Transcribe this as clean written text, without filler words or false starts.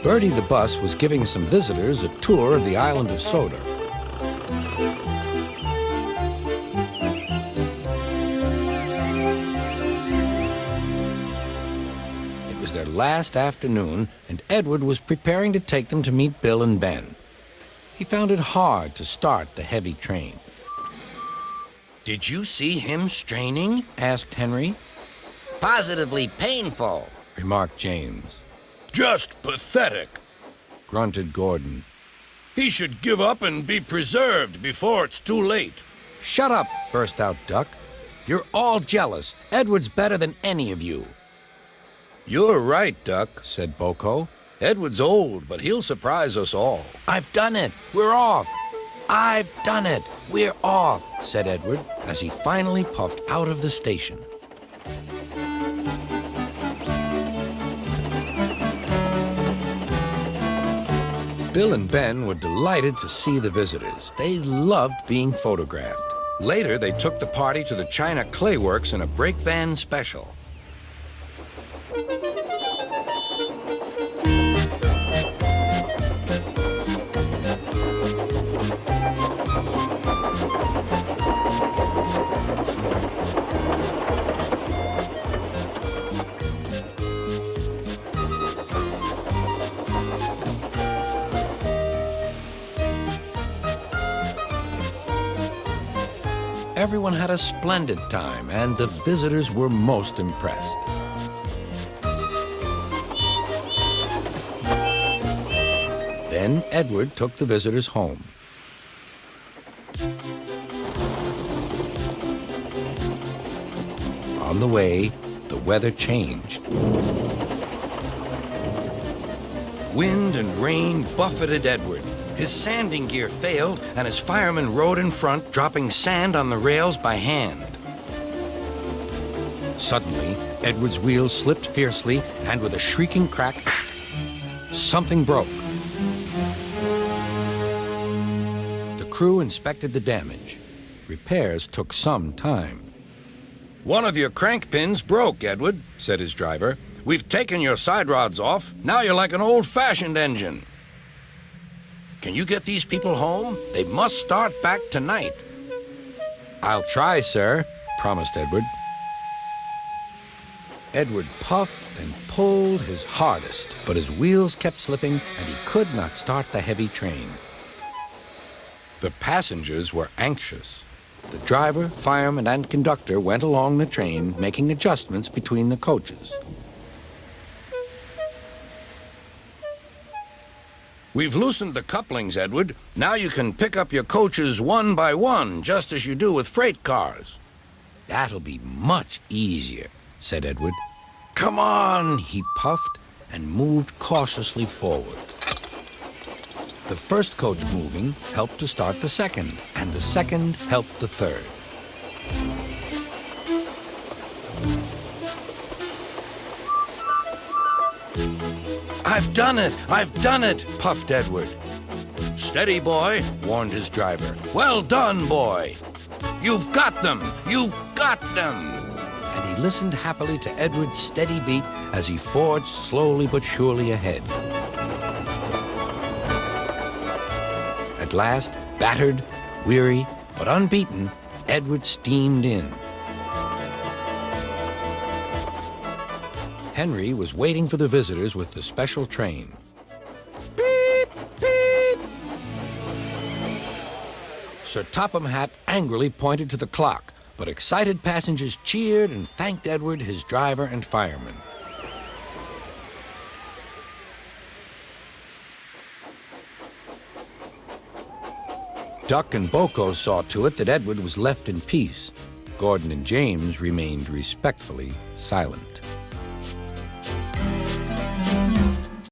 Bertie the bus was giving some visitors a tour of the island of Sodor. It was their last afternoon, and Edward was preparing to take them to meet Bill and Ben. He found it hard to start the heavy train. Did you see him straining? Asked Henry. Positively painful, Remarked James. Just pathetic. Grunted Gordon. He should give up and be preserved before it's too late. Shut up, burst out Duck. You're all jealous. Edward's better than any of you. You're right, Duck, said Boko. Edward's old, but he'll surprise us all. I've done it. We're off. I've done it. We're off, said Edward as he finally puffed out of the station. Bill and Ben were delighted to see the visitors. They loved being photographed. Later, they took the party to the China Clay Works in a brake van special. Everyone had a splendid time, and the visitors were most impressed. Then Edward took the visitors home. On the way, the weather changed. Wind and rain buffeted Edward. His sanding gear failed, and his firemen rode in front, dropping sand on the rails by hand. Suddenly, Edward's wheels slipped fiercely, and with a shrieking crack, something broke. The crew inspected the damage. Repairs took some time. One of your crank pins broke, Edward, said his driver. We've taken your side rods off. Now you're like an old-fashioned engine. Can you get these people home? They must start back tonight. I'll try, sir, promised Edward. Edward puffed and pulled his hardest, but his wheels kept slipping and he could not start the heavy train. The passengers were anxious. The driver, fireman, and conductor went along the train, making adjustments between the coaches. We've loosened the couplings, Edward. Now you can pick up your coaches one by one, just as you do with freight cars. That'll be much easier, said Edward. Come on, he puffed and moved cautiously forward. The first coach moving helped to start the second, and the second helped the third. I've done it! I've done it! Puffed Edward. Steady, boy, warned his driver. Well done, boy! You've got them! You've got them! And he listened happily to Edward's steady beat as he forged slowly but surely ahead. At last, battered, weary, but unbeaten, Edward steamed in. Henry was waiting for the visitors with the special train. Beep, beep! Sir Topham Hatt angrily pointed to the clock, but excited passengers cheered and thanked Edward, his driver, and firemen. Duck and Boko saw to it that Edward was left in peace. Gordon and James remained respectfully silent.